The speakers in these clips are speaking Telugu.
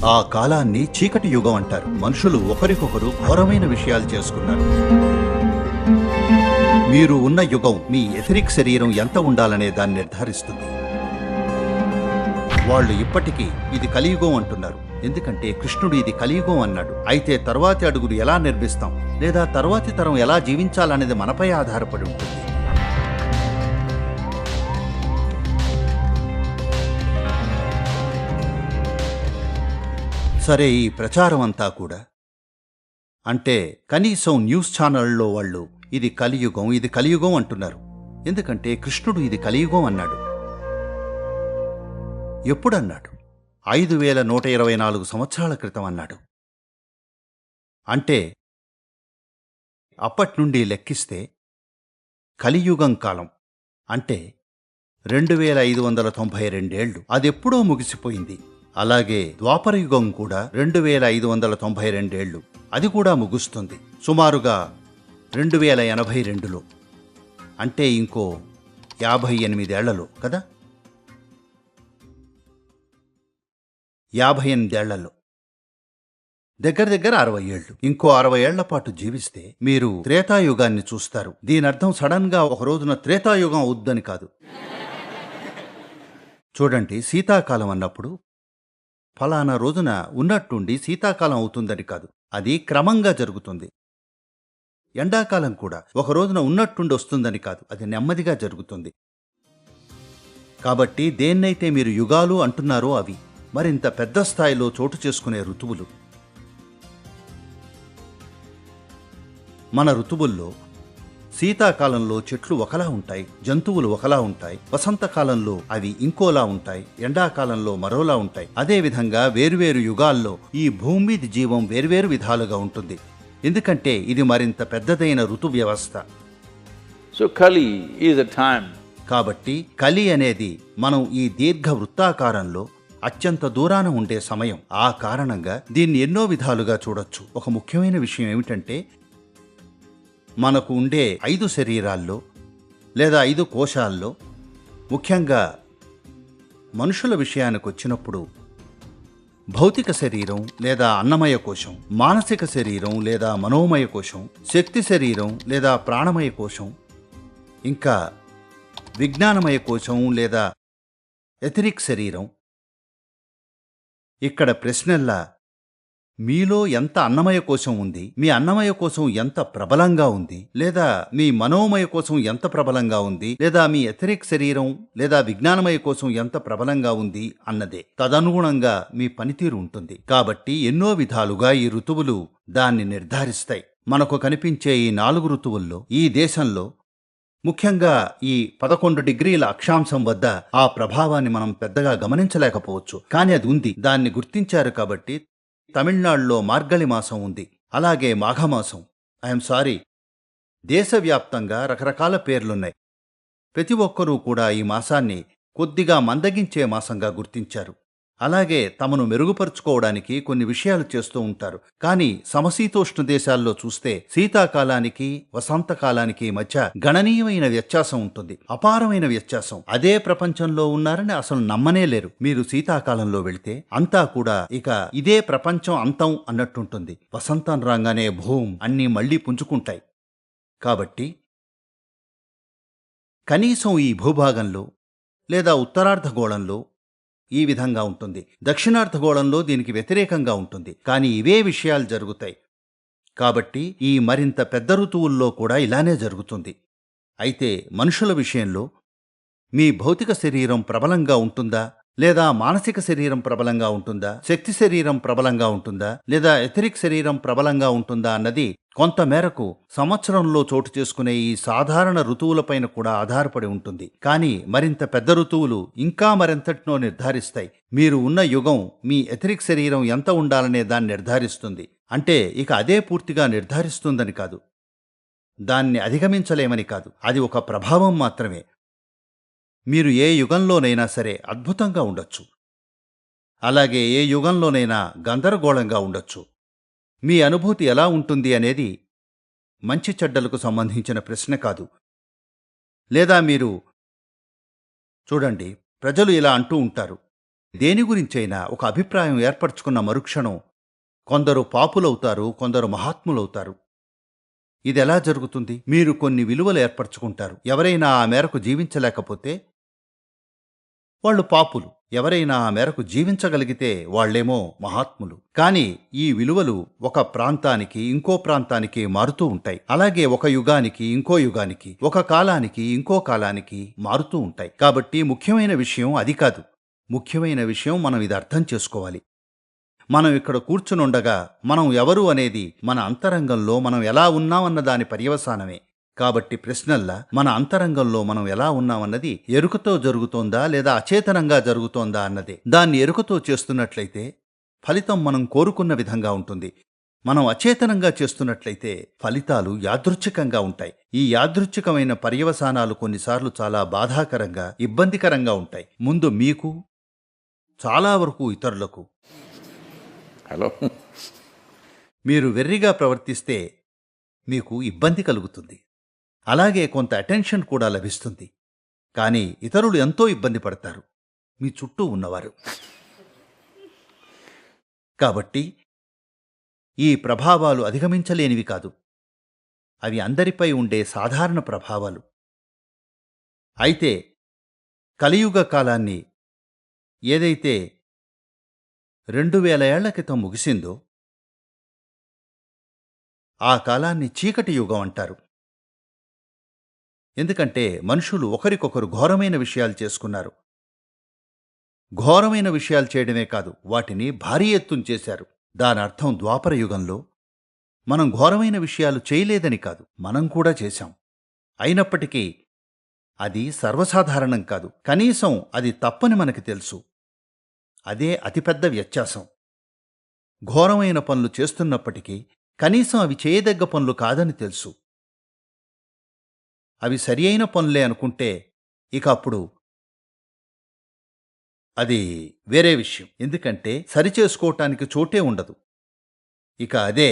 ఆ కాలాన్ని చీకటి యుగం అంటారు. మనుషులు ఒకరికొకరు ఘోరమైన విషయాలు చేసుకున్నారు. మీరు ఉన్న యుగం మీ ఎథరిక్ శరీరం ఎంత ఉండాలనే దాన్ని నిర్ధారిస్తుంది. వాళ్ళు ఇప్పటికీ ఇది కలియుగం అంటున్నారు, ఎందుకంటే కృష్ణుడు ఇది కలియుగం అన్నాడు. అయితే తర్వాతి అడుగులు ఎలా నిర్మిస్తాం లేదా తర్వాతి తరం ఎలా జీవించాలనేది మనపై ఆధారపడి ఉంటుంది. సరే, ఈ ప్రచారం అంతా కూడా అంటే కనీసం న్యూస్ ఛానళ్లలో వాళ్ళు ఇది కలియుగం ఇది కలియుగం అంటున్నారు, ఎందుకంటే కృష్ణుడు ఇది కలియుగం అన్నాడు. ఎప్పుడన్నాడు? 5124 సంవత్సరాల క్రితం అన్నాడు. అంటే అప్పట్నుండి లెక్కిస్తే కలియుగం కాలం అంటే 2592 ఏళ్లు అదెప్పుడో ముగిసిపోయింది. అలాగే ద్వాపరయుగం కూడా 2592 ఏళ్లు, అది కూడా ముగుస్తుంది సుమారుగా 2082లో, అంటే ఇంకో 58 ఏళ్లలో కదా. 58 ఏళ్లలో దగ్గర దగ్గర 60 ఏళ్లు. ఇంకో 60 ఏళ్ల పాటు జీవిస్తే మీరు త్రేతాయుగాన్ని చూస్తారు. దీనర్థం సడన్ గా ఒక రోజున త్రేతాయుగం అవుద్దని కాదు. చూడండి, శీతాకాలం అన్నప్పుడు ఫలానా రోజున ఉన్నట్టుండి శీతాకాలం అవుతుందని కాదు, అది క్రమంగా జరుగుతుంది. ఎండాకాలం కూడా ఒక రోజున ఉన్నట్టుండి వస్తుందని కాదు, అది నెమ్మదిగా జరుగుతుంది. కాబట్టి దేన్నైతే మీరు యుగాలు అంటున్నారో అవి మరింత పెద్ద స్థాయిలో చోటు చేసుకునే ఋతువులు. మన ఋతువుల్లో శీతాకాలంలో చెట్లు ఒకలా ఉంటాయి, జంతువులు ఒకలా ఉంటాయి, వసంతకాలంలో అవి ఇంకోలా ఉంటాయి, ఎండాకాలంలో మరోలా ఉంటాయి. అదేవిధంగా వేర్వేరు యుగాల్లో ఈ భూమి మీద జీవం వేర్వేరు విధాలుగా ఉంటుంది, ఎందుకంటే ఇది మరింత పెద్దదైన ఋతు వ్యవస్థ. So Kali is a time. కాబట్టి కలి అనేది మనం ఈ దీర్ఘ వృత్తాకారంలో అత్యంత దూరాన ఉండే సమయం. ఆ కారణంగా దీన్ని ఎన్నో విధాలుగా చూడొచ్చు. ఒక ముఖ్యమైన విషయం ఏమిటంటే మనకు ఉండే 5 శరీరాల్లో లేదా 5 కోశాల్లో, ముఖ్యంగా మనుషుల విషయానికి వచ్చినప్పుడు భౌతిక శరీరం లేదా అన్నమయ కోశం, మానసిక శరీరం లేదా మనోమయ కోశం, శక్తి శరీరం లేదా ప్రాణమయ కోశం, ఇంకా విజ్ఞానమయ కోశం లేదా ఎథరిక్ శరీరం. ఇక్కడ ప్రశ్నల్లా మీలో ఎంత అన్నమయ కోశం ఉంది, మీ అన్నమయ కోశం ఎంత ప్రబలంగా ఉంది, లేదా మీ మనోమయ కోశం ఎంత ప్రబలంగా ఉంది, లేదా మీ ఎథరిక్ శరీరం లేదా విజ్ఞానమయ కోశం ఎంత ప్రబలంగా ఉంది అన్నదే. తదనుగుణంగా మీ పనితీరు ఉంటుంది. కాబట్టి ఎన్నో విధాలుగా ఈ ఋతువులు దాన్ని నిర్ధారిస్తాయి. మనకు కనిపించే ఈ 4 ఋతువుల్లో ఈ దేశంలో ముఖ్యంగా ఈ 11 డిగ్రీల అక్షాంశం వద్ద ఆ ప్రభావాన్ని మనం పెద్దగా గమనించలేకపోవచ్చు, కానీ అది ఉంది. దాన్ని గుర్తించారు కాబట్టి తమిళనాడులో మార్గళి మాసం ఉంది, అలాగే మాఘమాసం. ఐఎమ్ సారీ, దేశవ్యాప్తంగా రకరకాల పేర్లున్నాయి. ప్రతి ఒక్కరూ కూడా ఈ మాసాన్ని కొద్దిగా మందగించే మాసంగా గుర్తించారు. అలాగే తమను మెరుగుపరుచుకోవడానికి కొన్ని విషయాలు చేస్తూ ఉంటారు. కానీ సమశీతోష్ణ దేశాల్లో చూస్తే శీతాకాలానికి వసంతకాలానికి మధ్య గణనీయమైన వ్యత్యాసం ఉంటుంది, అపారమైన వ్యత్యాసం. అదే ప్రపంచంలో ఉన్నారని అసలు నమ్మనేలేరు. మీరు శీతాకాలంలో వెళితే అంతా కూడా ఇక ఇదే ప్రపంచం అంతం అన్నట్టుంటుంది. వసంతం రాగానే భూమ్ అన్నీ మళ్లీ పుంజుకుంటాయి. కాబట్టి కనీసం ఈ భూభాగంలో లేదా ఉత్తరార్ధగోళంలో ఈ విధంగా ఉంటుంది. దక్షిణార్ధగోళంలో దీనికి వ్యతిరేకంగా ఉంటుంది, కానీ ఇవే విషయాలు జరుగుతాయి. కాబట్టి ఈ మరింత పెద్ద ఋతువుల్లో కూడా ఇలానే జరుగుతుంది. అయితే మనుషుల విషయంలో మీ భౌతిక శరీరం ప్రబలంగా ఉంటుందా, లేదా మానసిక శరీరం ప్రబలంగా ఉంటుందా, శక్తి శరీరం ప్రబలంగా ఉంటుందా, లేదా ఎథరిక్ శరీరం ప్రబలంగా ఉంటుందా అన్నది కొంతమేరకు సంవత్సరంలో చోటు చేసుకునే ఈ సాధారణ ఋతువులపైన కూడా ఆధారపడి ఉంటుంది. కానీ మరింత పెద్ద ఋతువులు ఇంకా మరింతటినో నిర్ధారిస్తాయి. మీరు ఉన్న యుగం మీ ఎథరిక్ శరీరం ఎంత ఉండాలనే దాన్ని నిర్ధారిస్తుంది. అంటే ఇక అదే పూర్తిగా నిర్ధారిస్తుందని కాదు, దాన్ని అధిగమించలేమని కాదు, అది ఒక ప్రభావం మాత్రమే. మీరు ఏ యుగంలోనైనా సరే అద్భుతంగా ఉండొచ్చు, అలాగే ఏ యుగంలోనైనా గందరగోళంగా ఉండొచ్చు. మీ అనుభూతి ఎలా ఉంటుంది అనేది మంచి చెడ్డలకు సంబంధించిన ప్రశ్న కాదు. లేదా మీరు చూడండి, ప్రజలు ఇలా అంటూ ఉంటారు, దేని గురించైనా ఒక అభిప్రాయం ఏర్పరచుకున్న మరుక్షణం కొందరు పాపులవుతారు, కొందరు మహాత్ములవుతారు. ఇదెలా జరుగుతుంది? మీరు కొన్ని విలువలు ఏర్పరచుకుంటారు. ఎవరైనా ఆ మేరకు జీవించలేకపోతే వాళ్ళు పాపులు. ఎవరైనా ఆ మేరకు జీవించగలిగితే వాళ్లేమో మహాత్ములు. కాని ఈ విలువలు ఒక ప్రాంతానికి ఇంకో ప్రాంతానికి మారుతూ ఉంటాయి. అలాగే ఒక యుగానికి ఇంకో యుగానికి, ఒక కాలానికి ఇంకో కాలానికి మారుతూ ఉంటాయి. కాబట్టి ముఖ్యమైన విషయం అది కాదు. ముఖ్యమైన విషయం మనం ఇది అర్థం చేసుకోవాలి. మనం ఇక్కడ కూర్చునుండగా మనం ఎవరు అనేది మన అంతరంగంలో మనం ఎలా ఉన్నామన్న దాని పర్యవసానమే. కాబట్టి ప్రశ్నల్లా మన అంతరంగంలో మనం ఎలా ఉన్నామన్నది ఎరుకతో జరుగుతోందా లేదా అచేతనంగా జరుగుతోందా అన్నదే. దాన్ని ఎరుకతో చేస్తున్నట్లయితే ఫలితం మనం కోరుకున్న విధంగా ఉంటుంది. మనం అచేతనంగా చేస్తున్నట్లయితే ఫలితాలు యాదృచ్ఛికంగా ఉంటాయి. ఈ యాదృచ్ఛికమైన పర్యవసానాలు కొన్నిసార్లు చాలా బాధాకరంగా, ఇబ్బందికరంగా ఉంటాయి. ముందు మీకు, చాలా వరకు ఇతరులకు. Hello? మీరు వెర్రిగా ప్రవర్తిస్తే మీకు ఇబ్బంది కలుగుతుంది. అలాగే కొంత అటెన్షన్ కూడా లభిస్తుంది. కానీ ఇతరులు ఎంతో ఇబ్బంది పడతారు, మీ చుట్టూ ఉన్నవారు. కాబట్టి ఈ ప్రభావాలు అధిగమించలేనివి కాదు. అవి అందరిపై ఉండే సాధారణ ప్రభావాలు. అయితే కలియుగ కాలాన్ని ఏదైతే 2000 ఏళ్ల క్రితం ముగిసిందో ఆ కాలాన్ని చీకటి యుగం అంటారు. ఎందుకంటే మనుషులు ఒకరికొకరు ఘోరమైన విషయాలు చేసుకున్నారు. ఘోరమైన విషయాలు చేయడమే కాదు, వాటిని భారీ ఎత్తున చేశారు. దానర్థం ద్వాపర యుగంలో మనం ఘోరమైన విషయాలు చేయలేదని కాదు, మనం కూడా చేశాం. అయినప్పటికీ అది సర్వసాధారణం కాదు. కనీసం అది తప్పని మనకి తెలుసు. అదే అతిపెద్ద వ్యత్యాసం. ఘోరమైన పనులు చేస్తున్నప్పటికీ కనీసం అవి చేయదగ్గ పనులు కాదని తెలుసు. అవి సరి అయిన పనులే అనుకుంటే ఇక అప్పుడు అది వేరే విషయం. ఎందుకంటే సరిచేసుకోవటానికి చోటే ఉండదు. ఇక అదే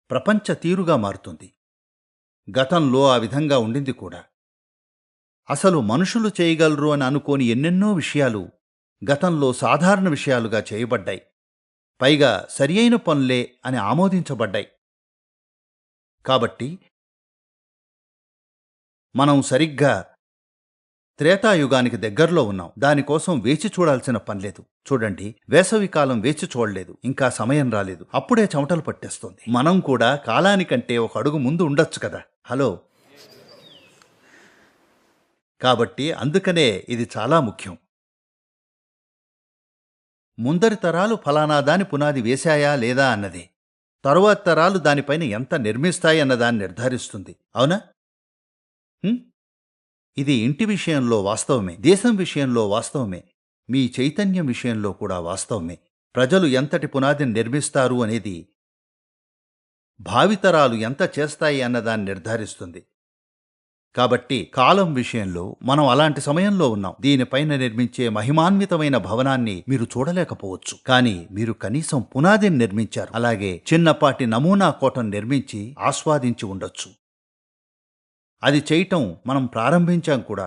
ప్రపంచ తీరుగా మారుతుంది. గతంలో ఆ విధంగా ఉండింది కూడా. అసలు మనుషులు చేయగలరు అని అనుకోని ఎన్నెన్నో విషయాలు గతంలో సాధారణ విషయాలుగా చేయబడ్డాయి. పైగా సరి అయిన పనులే అని ఆమోదించబడ్డాయి. కాబట్టి మనం సరిగ్గా త్రేతాయుగానికి దగ్గరలో ఉన్నాం. దానికోసం వేచి చూడాల్సిన పనిలేదు. చూడండి, వేసవికాలం వేచి చూడలేదు, ఇంకా సమయం రాలేదు, అప్పుడే చెమటలు పట్టేస్తోంది. మనం కూడా కాలానికంటే ఒక అడుగు ముందు ఉండొచ్చు కదా. హలో. కాబట్టి అందుకనే ఇది చాలా ముఖ్యం. ముందరి తరాలు ఫలానా దాని పునాది వేశాయా లేదా అన్నది తరువాత తరాలు దానిపైన ఎంత నిర్మిస్తాయి అన్నదాన్ని నిర్ధారిస్తుంది. అవునా? ఇది ఇంటి విషయంలో వాస్తవమే, దేశం విషయంలో వాస్తవమే, మీ చైతన్యం విషయంలో కూడా వాస్తవమే. ప్రజలు ఎంతటి పునాదిని నిర్మిస్తారు అనేది భావితరాలు ఎంత చేస్తాయి అన్నదాన్ని నిర్ధారిస్తుంది. కాబట్టి కాలం విషయంలో మనం అలాంటి సమయంలో ఉన్నాం. దీనిపైన నిర్మించే మహిమాన్వితమైన భవనాన్ని మీరు చూడలేకపోవచ్చు, కానీ మీరు కనీసం పునాదిని నిర్మించారు. అలాగే చిన్నపాటి నమూనా కోటను నిర్మించి ఆస్వాదించి ఉండొచ్చు. అది చేయటం మనం ప్రారంభించాం కూడా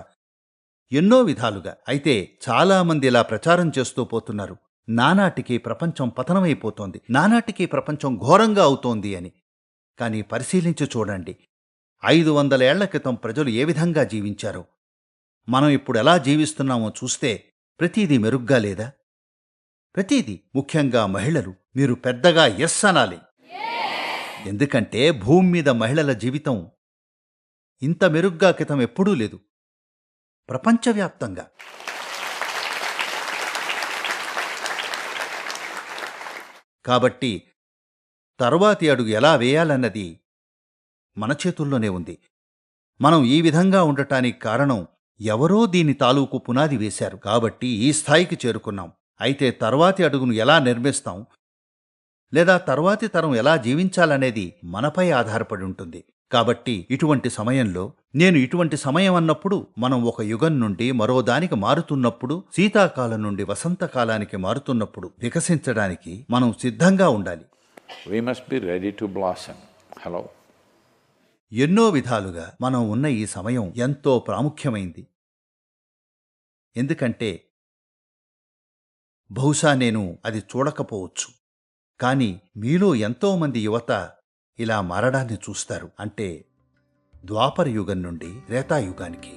ఎన్నో విధాలుగా. అయితే చాలామంది ఇలా ప్రచారం చేస్తూ పోతున్నారు, నానాటికి ప్రపంచం పతనమైపోతోంది, నానాటికి ప్రపంచం ఘోరంగా అవుతోంది అని. కానీ పరిశీలించి చూడండి, 500 ఏళ్ల క్రితం ప్రజలు ఏ విధంగా జీవించారో మనం ఇప్పుడు ఎలా జీవిస్తున్నామో చూస్తే ప్రతిదీ మెరుగ్గా లేదా? ప్రతిదీ. ముఖ్యంగా మహిళలు. మీరు పెద్దగా ఎస్ అనాలి. ఎందుకంటే భూమి మీద మహిళల జీవితం ఇంత మెరుగ్గా క్రితం ఎప్పుడూ లేదు, ప్రపంచవ్యాప్తంగా. కాబట్టి తరువాతి అడుగు ఎలా వేయాలన్నది మన చేతుల్లోనే ఉంది. మనం ఈ విధంగా ఉండటానికి కారణం ఎవరో దీని తాలూకు పునాది వేశారు. కాబట్టి ఈ స్థాయికి చేరుకున్నాం. అయితే తర్వాతి అడుగును ఎలా నిర్మిస్తాం లేదా తర్వాతి తరం ఎలా జీవించాలనేది మనపై ఆధారపడి ఉంటుంది. కాబట్టి ఇటువంటి సమయంలో, నేను ఇటువంటి సమయం అన్నప్పుడు మనం ఒక యుగం నుండి మరో దానికి మారుతున్నప్పుడు, శీతాకాలం నుండి వసంతకాలానికి మారుతున్నప్పుడు వికసించడానికి మనం సిద్ధంగా ఉండాలి. We must be ready to blossom. Hello. ఎన్నో విధాలుగా మనం ఉన్న ఈ సమయం ఎంతో ప్రాముఖ్యమైంది. ఎందుకంటే బహుశా నేను అది చూడకపోవచ్చు. కానీ మీలో ఎంతోమంది యువత ఇలా మారడాన్ని చూస్తారు. అంటే ద్వాపర యుగం నుండి త్రేతాయుగానికి.